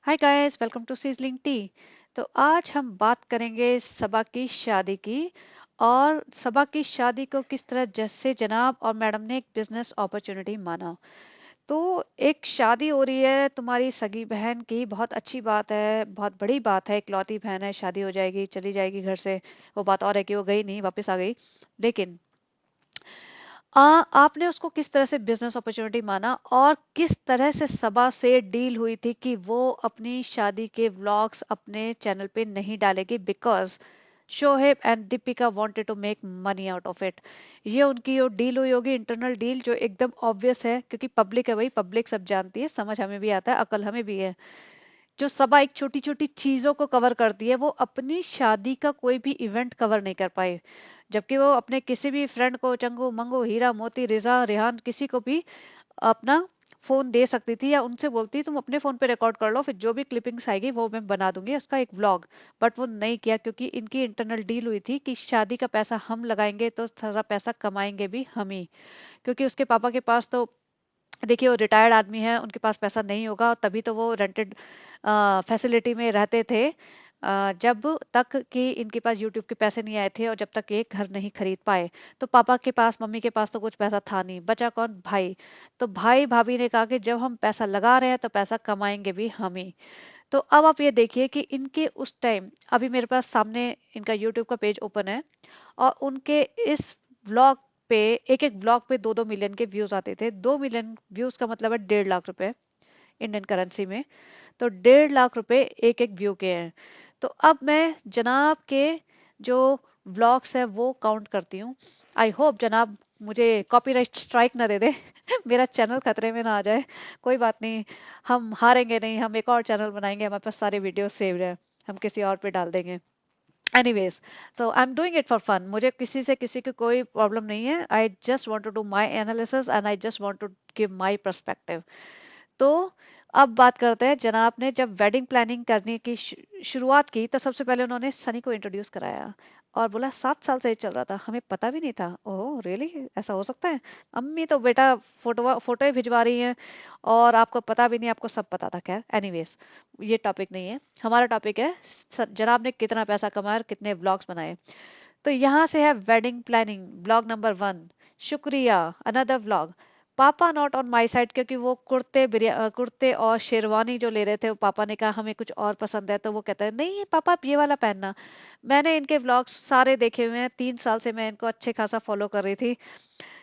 Hi guys, welcome to sizzling tea. तो आज हम बात करेंगे सबा की शादी की। और सबा की शादी को किस तरह जैसे जनाब और मैडम ने एक बिजनेस अपॉर्चुनिटी माना। तो एक शादी हो रही है तुम्हारी सगी बहन की, बहुत अच्छी बात है, बहुत बड़ी बात है, इकलौती बहन है, शादी हो जाएगी, चली जाएगी घर से। वो बात और है कि वो गई नहीं, वापस आ गई। लेकिन आपने उसको किस तरह से बिजनेस अपॉर्चुनिटी माना और किस तरह से सबा से डील हुई थी कि वो अपनी शादी के व्लॉग्स अपने चैनल पे नहीं डालेगी because Shoaib and Deepika wanted to make money out of it. ये उनकी जो डील हुई होगी, इंटरनल डील, जो एकदम ऑब्वियस है क्योंकि पब्लिक है, भाई पब्लिक सब जानती है, समझ हमें भी आता है, अकल हमें भी है। जो सबा एक छोटी छोटी चीजों को कवर करती है, वो अपनी शादी का कोई भी इवेंट कवर नहीं कर पाई। जबकि वो अपने किसी भी फ्रेंड को, चंगू मंगू, हीरा मोती, रिजा, रेहान, किसी को भी अपना फोन दे सकती थी या उनसे बोलती तुम अपने फोन पे रिकॉर्ड कर लो, फिर जो भी क्लिपिंग्स आएगी वो मैं बना दूंगी उसका एक व्लॉग। बट वो नहीं किया क्योंकि इनकी इंटरनल डील हुई थी कि शादी का पैसा हम लगाएंगे तो सारा पैसा कमाएंगे भी हम ही। क्योंकि उसके पापा के पास तो देखिए वो रिटायर्ड आदमी है, उनके पास पैसा नहीं होगा, और तभी तो वो रेंटेड फैसिलिटी में रहते थे, जब तक कि इनके पास यूट्यूब के पैसे नहीं आए थे और जब तक ये घर नहीं खरीद पाए। तो पापा के पास, मम्मी के पास तो कुछ पैसा था नहीं, बचा कौन? भाई। तो भाई भाभी ने कहा कि जब हम पैसा लगा रहे हैं तो पैसा कमाएंगे भी हम ही। तो अब आप ये देखिए कि इनके उस टाइम, अभी मेरे पास सामने इनका यूट्यूब का पेज ओपन है, और उनके इस व्लॉग पे, एक एक व्लॉग पे 2-2 मिलियन के व्यूज आते थे। 2 मिलियन व्यूज का मतलब है 1.5 लाख रुपए इंडियन करेंसी में। तो 1.5 लाख रुपए एक एक व्यू के हैं। तो अब मैं जनाब के जो व्लॉग्स है वो काउंट करती हूँ। आई होप जनाब मुझे कॉपीराइट स्ट्राइक ना दे दे मेरा चैनल खतरे में ना आ जाए। कोई बात नहीं, हम हारेंगे नहीं, हम एक और चैनल बनाएंगे, हमारे पास सारे वीडियो सेव्ड है, हम किसी और पे डाल देंगे। एनीवेज, तो I am doing it for fun, मुझे किसी से किसी की कोई प्रॉब्लम नहीं है। I just want to do my analysis and I just want to give my perspective. तो अब बात करते हैं, जनाब ने जब वेडिंग प्लानिंग करने की शुरुआत की तो सबसे पहले उन्होंने सनी को इंट्रोड्यूस कराया और बोला 7 साल से ये चल रहा था, हमें पता भी नहीं था। ओह रियली, ऐसा हो सकता है? अम्मी तो बेटा फोटो फोटो भिजवा रही हैं और आपको पता भी नहीं, आपको सब पता था। खैर एनीवेज, ये टॉपिक नहीं है, हमारा टॉपिक है जनाब ने कितना पैसा कमाया और कितने व्लॉग्स बनाए। तो यहाँ से है वेडिंग प्लानिंग ब्लॉग नंबर 1। शुक्रिया, अनदर व्लॉग। पापा नॉट ऑन माई साइड, क्योंकि वो कुर्ते और शेरवानी जो ले रहे थे, वो पापा ने कहा हमें कुछ और पसंद है, तो वो कहता है नहीं पापा आप ये वाला पहनना। मैंने इनके व्लॉग्स सारे देखे हुए हैं, 3 साल से मैं इनको अच्छे खासा फॉलो कर रही थी।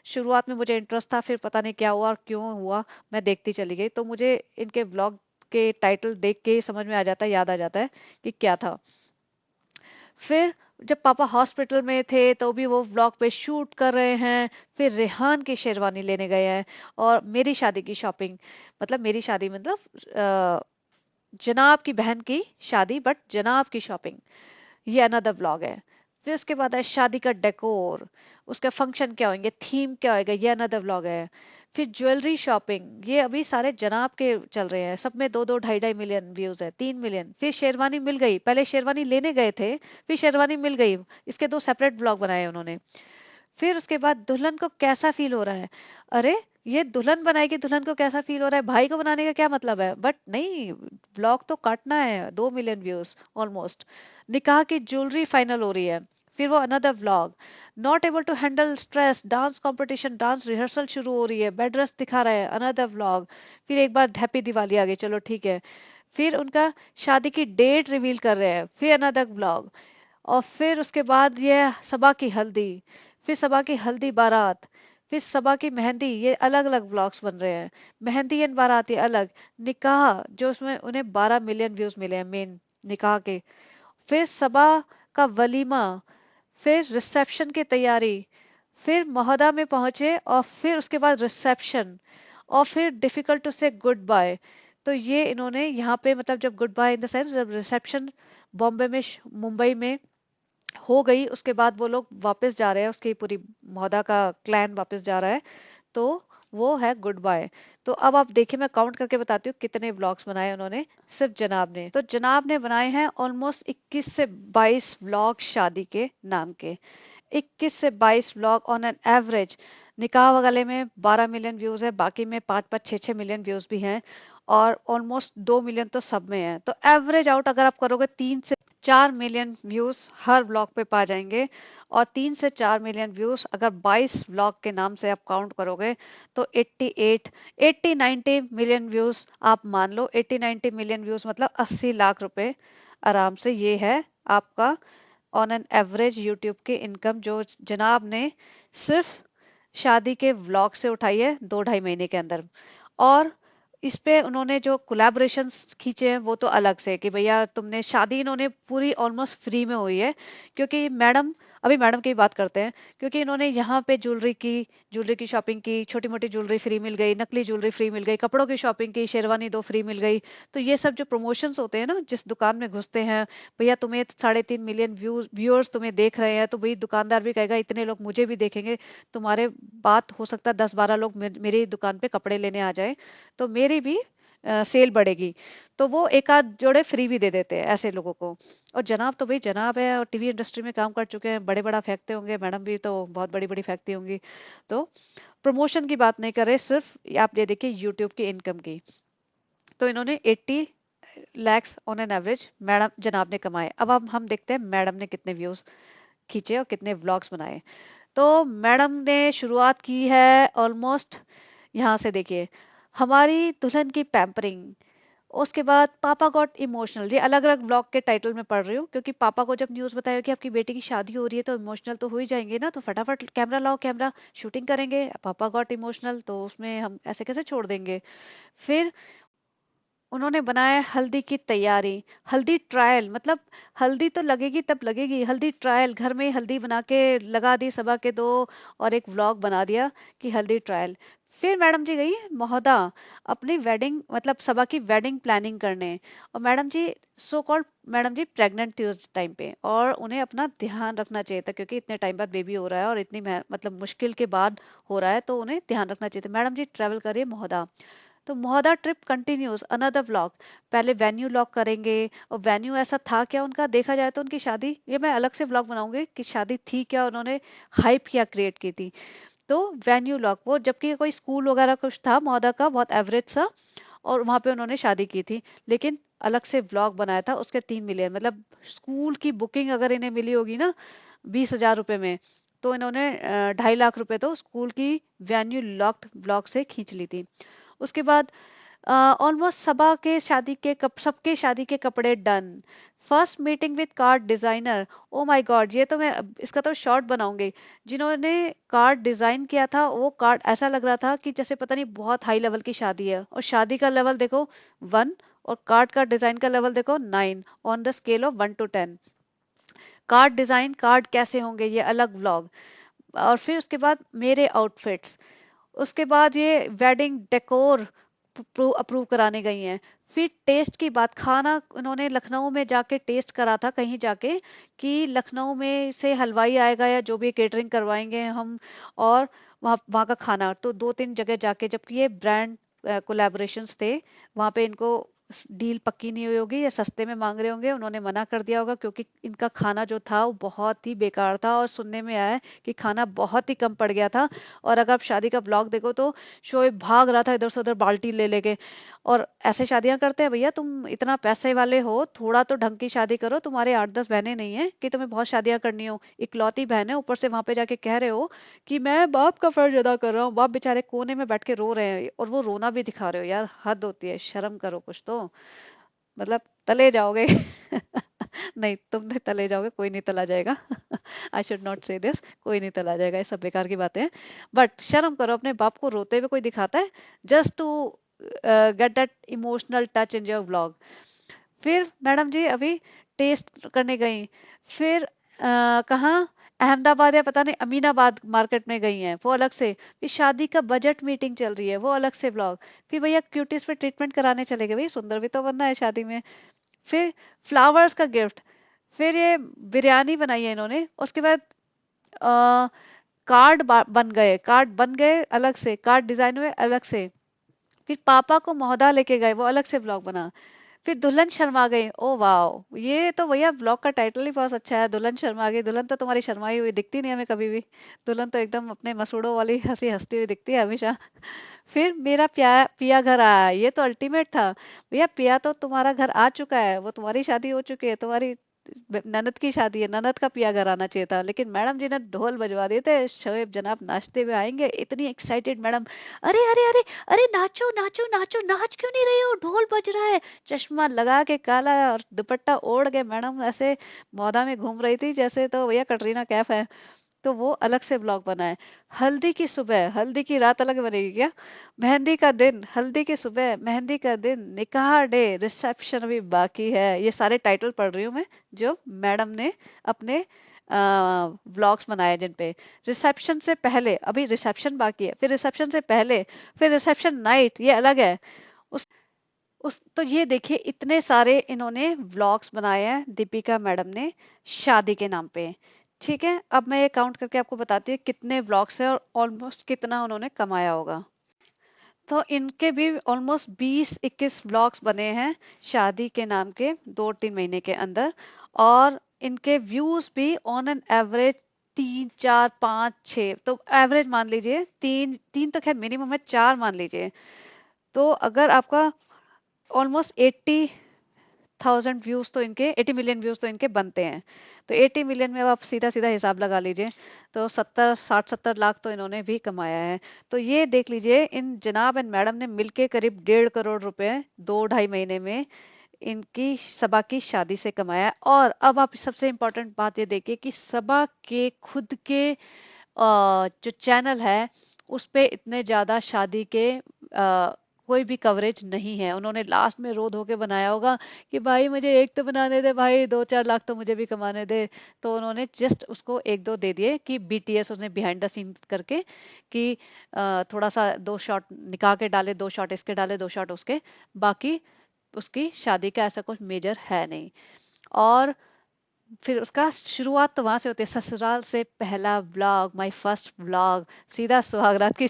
शुरुआत में मुझे इंटरेस्ट था, फिर पता नहीं क्या हुआ और क्यों हुआ, मैं देखती चली गई। तो मुझे इनके व्लॉग के टाइटल देख के ही समझ में आ जाता है, याद आ जाता है कि क्या था। फिर जब पापा हॉस्पिटल में थे तो भी वो व्लॉग पे शूट कर रहे हैं। फिर रेहान की शेरवानी लेने गए हैं। और मेरी शादी की शॉपिंग, मतलब मेरी शादी मतलब जनाब की बहन की शादी, बट जनाब की शॉपिंग, ये अनदर व्लॉग है। फिर उसके बाद है शादी का डेकोर, उसका फंक्शन क्या होंगे, थीम क्या होएगा, ये अनदर व्लॉग है। फिर ज्वेलरी शॉपिंग, ये अभी सारे जनाब के चल रहे हैं, सब में 2-2 2.5 2.5 मिलियन व्यूज है, 3 मिलियन। फिर शेरवानी मिल गई, पहले शेरवानी लेने गए थे, फिर शेरवानी मिल गई, इसके 2 सेपरेट ब्लॉग बनाए उन्होंने। फिर उसके बाद दुल्हन को कैसा फील हो रहा है। अरे, ये दुल्हन बनाएगी, दुल्हन को कैसा फील हो रहा है, भाई को बनाने का क्या मतलब है? बट नहीं, ब्लॉग तो काटना है, 2 मिलियन व्यूज ऑलमोस्ट। निकाह की ज्वेलरी फाइनल हो रही है। फिर वो another vlog. Not able to handle stress, dance competition, dance rehearsal शुरू हो रही है, बेड रेस्ट दिखा रहा है, अनदर व्लॉग। फिर एक बार हैप्पी दिवाली आ गई, चलो ठीक है। फिर उनका शादी की डेट रिवील कर रहे हैं, फिर अनदर व्लॉग। और फिर उसके बाद ये सबा की हल्दी, फिर सबा की हल्दी बारात, फिर सबा की मेहंदी, ये अलग अलग व्लॉग्स बन रहे हैं। मेहंदी एंड बारात ये अलग। निकाह, जो उसमें उन्हें 12 मिलियन व्यूज मिले हैं मेन निकाह के। फिर सबा का वलीमा, फिर रिसेप्शन की तैयारी, फिर महोदा में पहुंचे और फिर उसके बाद रिसेप्शन, और फिर difficult to say goodbye. तो ये इन्होंने यहाँ पे, मतलब जब goodbye in the sense, जब रिसेप्शन बॉम्बे में, मुंबई में हो गई, उसके बाद वो लोग वापस जा रहे हैं, उसकी पूरी मौदा का क्लैन वापस जा रहा है। तो वो है गुड बाय। तो अब आप देखिए, मैं काउंट करके बताती हूँ कितने व्लॉग्स बनाए उन्होंने, सिर्फ जनाब ने। तो जनाब ने बनाए हैं ऑलमोस्ट 21 से 22 व्लॉग शादी के नाम के। 21 से 22 व्लॉग ऑन एन एवरेज। निकाह वाले में 12 मिलियन व्यूज है, बाकी में 5-5 6-6 मिलियन व्यूज भी हैं। और ऑलमोस्ट 2 मिलियन तो सब में है। तो एवरेज आउट अगर आप करोगे 3 से 4 मिलियन व्यूज हर व्लॉग पे पा जाएंगे। और 3 से 4 मिलियन व्यूज अगर 22 व्लॉग के नाम से आप काउंट करोगे तो 80 90 मिलियन व्यूज आप मान लो। 80 90 मिलियन व्यूज मतलब 80 लाख रुपए आराम से ये है आपका ऑन एन एवरेज यूट्यूब की इनकम, जो जनाब ने सिर्फ शादी के व्लॉग से उठाई है 2 ढाई महीने के अंदर। और इस पे उन्होंने जो कोलैबोरेशंस खींचे हैं वो तो अलग से, कि भैया तुमने शादी इन्होंने पूरी ऑलमोस्ट फ्री में हुई है। क्योंकि मैडम, अभी मैडम की बात करते हैं, क्योंकि इन्होंने यहाँ पे ज्वेलरी की शॉपिंग की, छोटी मोटी ज्वेलरी फ्री मिल गई, नकली ज्वेलरी फ्री मिल गई, कपड़ों की शॉपिंग की, शेरवानी 2 फ्री मिल गई। तो ये सब जो प्रमोशंस होते हैं ना, जिस दुकान में घुसते हैं, भैया तुम्हें 3.5 मिलियन व्यूअर्स तुम्हें देख रहे हैं, तो भाई दुकानदार भी कहेगा इतने लोग मुझे भी देखेंगे, तुम्हारे बात हो सकता है 10 12 लोग मेरी दुकान पे कपड़े लेने आ जाए, तो मेरी भी सेल बढ़ेगी। तो वो एक आध जोड़े फ्री भी दे देते हैं ऐसे लोगों को। और जनाब तो भाई जनाब है, और टीवी इंडस्ट्री में काम कर चुके हैं, बड़े बड़ा फेंकते होंगे, मैडम भी तो बहुत बड़ी बड़ी फेंकती होंगी। तो प्रमोशन की बात नहीं कर रहे, सिर्फ आप ये देखिए यूट्यूब की इनकम की। तो इन्होंने 80 lakhs on an average madam जनाब ने कमाए। अब हम देखते हैं मैडम ने कितने व्यूज खींचे और कितने व्लॉग्स बनाए। तो मैडम ने शुरुआत की है ऑलमोस्ट, यहाँ से देखिए, हमारी दुल्हन की पैम्परिंग। उसके बाद पापा गॉट इमोशनल, ये अलग अलग ब्लॉग के टाइटल में पढ़ रही हूँ, क्योंकि पापा को जब न्यूज़ बताया कि आपकी बेटी की शादी हो रही है तो इमोशनल तो हो ही जाएंगे ना, तो फटाफट कैमरा लाओ, कैमरा शूटिंग करेंगे। पापा गॉट इमोशनल, तो उसमें हम ऐसे कैसे छोड़ देंगे। फिर उन्होंने बनाया हल्दी की तैयारी, हल्दी ट्रायल, मतलब हल्दी तो लगेगी तब लगेगी, हल्दी ट्रायल, घर में ही हल्दी बना के लगा दी सभा के दो, और एक व्लॉग बना दिया कि हल्दी ट्रायल। फिर मैडम जी गई महोदा अपनी वेडिंग, मतलब सभा की वेडिंग प्लानिंग करने। और मैडम जी, सो कॉल्ड मैडम जी प्रेग्नेंट थी उस टाइम पे, और उन्हें अपना ध्यान रखना चाहिए था, क्योंकि इतने टाइम बाद बेबी हो रहा है और इतनी मतलब मुश्किल के बाद हो रहा है, तो उन्हें ध्यान रखना चाहिए था। मैडम जी ट्रेवल करिए महोदा। तो Mohda trip continues another vlog. पहले वेन्यू लॉक करेंगे, और वेन्यू ऐसा था क्या उनका, देखा जाए तो उनकी शादी, ये मैं अलग से व्लॉग बनाऊंगी कि शादी थी क्या, उन्होंने हाइप क्या क्रिएट की थी। तो वेन्यू लॉक, वो जबकि कोई स्कूल वगैरह कुछ था मोहदा का, बहुत एवरेज सा, और वहां पे उन्होंने शादी की थी। लेकिन अलग से व्लॉग बनाया था, उसके 3 मिलियन, मतलब स्कूल की बुकिंग अगर इन्हें मिली होगी ना 20,000 रुपए में, तो इन्होंने 2.5 लाख रुपए तो स्कूल की वेन्यू लॉक्ड ब्लॉग से खींच ली थी। उसके बाद ऑलमोस्ट सबके शादी के कपड़े done. First meeting with card designer, oh my God, ये तो मैं इसका तो शॉर्ट बनाऊंगी। जिन्होंने कार्ड डिजाइन किया था, वो कार्ड ऐसा लग रहा था कि जैसे पता नहीं बहुत हाई लेवल की शादी है, और शादी का लेवल देखो 1, और कार्ड का डिजाइन का लेवल देखो 9 on the scale of 1 to 10। Card design, card कैसे होंगे, ये अलग व्लॉग। और फिर उसके बाद मेरे आउटफिट्स, उसके बाद ये वेडिंग डेकोर अप्रूव कराने गई हैं। फिर टेस्ट की बात, खाना उन्होंने लखनऊ में जाके टेस्ट करा था कहीं जाके, कि लखनऊ में से हलवाई आएगा या जो भी केटरिंग करवाएंगे हम, और वहाँ वहाँ का खाना, तो 2 3 जगह जाके, जबकि ये ब्रांड कोलैबोरेशंस थे, वहाँ पे इनको डील पक्की नहीं हुई होगी या सस्ते में मांग रहे होंगे, उन्होंने मना कर दिया होगा, क्योंकि इनका खाना जो था वो बहुत ही बेकार था, और सुनने में आया है कि खाना बहुत ही कम पड़ गया था। और अगर आप शादी का ब्लॉग देखो तो शोएब भाग रहा था इधर से उधर बाल्टी ले लेके। और ऐसे शादियां करते हैं, भैया तुम इतना पैसे वाले हो, थोड़ा तो ढंग की शादी करो, तुम्हारे 8 10 बहनें नहीं है कि तुम्हें बहुत शादियां करनी हो, इकलौती बहन है, ऊपर से वहां पे जाके कह रहे हो कि मैं बाप का फर्ज अदा कर रहा हूँ, बाप बेचारे कोने में बैठ के रो रहे हैं, और वो रोना भी दिखा रहे हो, यार हद होती है, शर्म करो कुछ तो। मतलब तले जाओगे। नहीं, तुम नहीं तले जाओगे, कोई नहीं तला जाएगा। आई शुड नॉट से दिस, कोई नहीं तला जाएगा, ये सब बेकार की बातें हैं। बट शर्म करो, अपने बाप को रोते हुए कोई दिखाता है just to get that emotional touch in your vlog. फिर मैडम जी अभी टेस्ट करने गई। फिर कहाँ, अहमदाबाद या पता नहीं अमीनाबाद मार्केट में गई हैं, वो अलग से। फिर शादी का बजट मीटिंग चल रही है, वो अलग से ब्लॉग। फिर भैया क्यूटीज पे ट्रीटमेंट कराने चले गए, भाई सुंदर भी तो बनना है शादी में। फिर फ्लावर्स का गिफ्ट। फिर ये बिरयानी बनाई है इन्होंने। उसके बाद आ, कार्ड बन गए अलग से, कार्ड डिजाइन हुए अलग से। फिर पापा को महोदा लेके गए, वो अलग से ब्लॉग बना। फिर दुल्हन शर्मा गई। ओ वाह, ये तो भैया ब्लॉग का टाइटल ही बहुत अच्छा है, दुल्हन शर्मा गई। दुल्हन तो तुम्हारी शर्माई हुई दिखती नहीं हमें कभी भी। दुल्हन तो एकदम अपने मसूड़ों वाली हंसी हंसती हुई दिखती है हमेशा। फिर मेरा पिया घर आया, ये तो अल्टीमेट था भैया। पिया तो तुम्हारा घर आ चुका है, वो तुम्हारी शादी हो चुकी है, तुम्हारी ननद की शादी है, ननद का पिया घर आना चाहिए था। लेकिन मैडम जी ने ढोल बजवा दिए थे, शोएब जनाब नाचते हुए आएंगे, इतनी एक्साइटेड मैडम। अरे अरे अरे, अरे नाचो नाचो नाचो, नाच क्यों नहीं रहे हो, ढोल बज रहा है। चश्मा लगा के काला और दुपट्टा ओढ़ के मैडम ऐसे मौदा में घूम रही थी जैसे तो भैया कटरीना कैफ है। तो वो अलग से ब्लॉग बनाए। हल्दी की सुबह, हल्दी की रात अलग बनेगी क्या? मेहंदी का दिन, हल्दी की सुबह, मेहंदी का दिन, निकाह डे, रिसेप्शन अभी बाकी है। ये सारे टाइटल पढ़ रही हूँ मैं, जो मैडम ने अपने व्लॉग्स बनाए जिन पे। रिसेप्शन से पहले, अभी रिसेप्शन बाकी है, फिर रिसेप्शन से पहले, फिर रिसेप्शन नाइट, ये अलग है। उस तो ये देखिए इतने सारे इन्होंने व्लॉग्स बनाए हैं दीपिका मैडम ने शादी के नाम पे। ठीक है, अब मैं ये काउंट करके आपको बताती हूँ कितने व्लॉग्स हैं और ऑलमोस्ट कितना उन्होंने कमाया होगा। तो इनके भी ऑलमोस्ट 20-21 व्लॉग्स बने हैं शादी के नाम के 2-3 महीने के अंदर। और इनके व्यूज भी ऑन एन एवरेज 3, 4, 5, 6, तो एवरेज मान लीजिए, तीन तीन तो खैर मिनिमम है, 4 मान लीजिए। तो अगर आपका ऑलमोस्ट 80,000 व्यूज तो इनके, 80 मिलियन व्यूज तो इनके बनते हैं। तो 80 मिलियन में अब आप सीधा सीधा हिसाब लगा लीजिए, तो 70, 60, 70 लाख तो इन्होंने भी कमाया है। तो ये देख लीजिए इन जनाब एंड मैडम ने मिलके करीब 1.5 करोड़ रुपए 2-2.5 महीने में इनकी सबा की शादी से कमाया है। और अब आप सबसे इम्पोर्टेंट बात ये देखिए कि सबा के खुद के जो चैनल है उस पे इतने ज्यादा शादी के कोई भी कवरेज नहीं है। उन्होंने लास्ट में रो धो के बनाया होगा कि भाई मुझे एक तो बनाने दे भाई, 2-4 लाख तो मुझे भी कमाने दे। तो उन्होंने जस्ट उसको एक दो दे दिए कि बीटीएस उसने बिहाइंड द सीन करके कि थोड़ा सा 2 शॉट निकाह के डाले, 2 शॉट इसके डाले, 2 शॉट उसके। बाकी उसकी शादी का ऐसा कुछ मेजर है नहीं। और फिर उसका शुरुआत तो वहां से होती है, ससुराल से पहला व्लॉग, माय फर्स्ट व्लॉग। सीधा सुहागरात की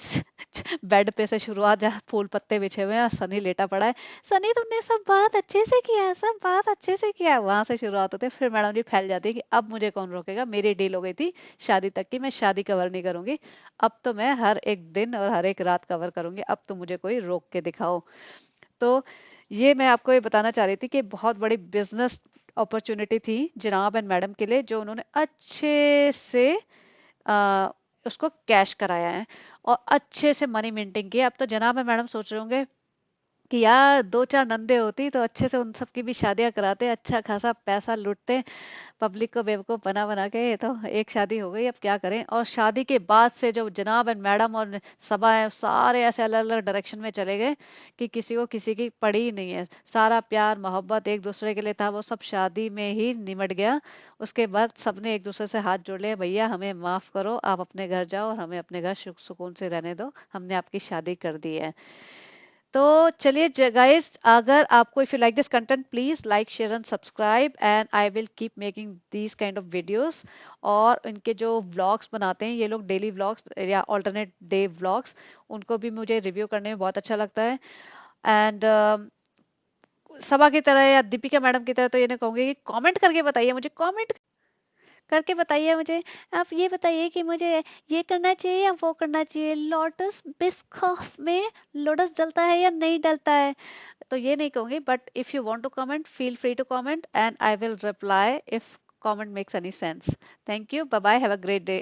बेड पे से शुरुआत, जहाँ फूल पत्ते बिछे हुए हैं, सनी लेटा पड़ा है। सनी तुमने सब बहुत अच्छे से किया है, सब बहुत अच्छे से किया है, वहां से शुरुआत होती है। फिर मैडम जी फैल जाती है कि अब मुझे कौन रोकेगा, मेरी डील हो गई थी शादी तक की, मैं शादी कवर नहीं करूंगी। अब तो मैं हर एक दिन और हर एक रात कवर करूंगी, अब तो मुझे कोई रोक के दिखाओ। तो ये मैं आपको ये बताना चाह रही थी कि बहुत बड़ी बिजनेस अपॉर्चुनिटी थी जनाब एंड मैडम के लिए, जो उन्होंने अच्छे से आ, उसको कैश कराया है और अच्छे से मनी मेंटेन किया। अब तो जनाब एंड मैडम सोच रहे होंगे कि यार 2-4 नंदे होती तो अच्छे से उन सबकी भी शादियां कराते, अच्छा खासा पैसा लूटते, पब्लिक को बेवकूफ बना बना के। ये तो एक शादी हो गई, अब क्या करें। और शादी के बाद से जो जनाब एंड मैडम और सबा है, सारे ऐसे अलग अलग डायरेक्शन में चले गए कि किसी को किसी की पड़ी ही नहीं है। सारा प्यार मोहब्बत एक दूसरे के लिए था, वो सब शादी में ही निमट गया। उसके बाद सबने एक दूसरे से हाथ जोड़ लिया, भैया हमें माफ करो, आप अपने घर जाओ और हमें अपने घर सुख सुकून से रहने दो, हमने आपकी शादी कर दी है। तो चलिए गाइस, अगर आपको, if you like this content, please like share and subscribe, and I will keep making these kind of videos. और इनके जो व्लॉग्स बनाते हैं ये लोग, डेली व्लॉग्स या ऑल्टरनेट डे व्लॉग्स, उनको भी मुझे रिव्यू करने में बहुत अच्छा लगता है। एंड सभा की तरह या दीपिका मैडम की तरह तो ये नहीं कहूंगी कि कमेंट करके बताइए मुझे, कमेंट करके बताइए मुझे, आप ये बताइए कि मुझे ये करना चाहिए या वो करना चाहिए, लोटस बिस्कॉफ में लोटस डलता है या नहीं डलता है। तो ये नहीं कहूंगी, but if you want to comment, feel free to comment and I will reply if comment makes any sense. Thank you. Bye bye. Have a great day.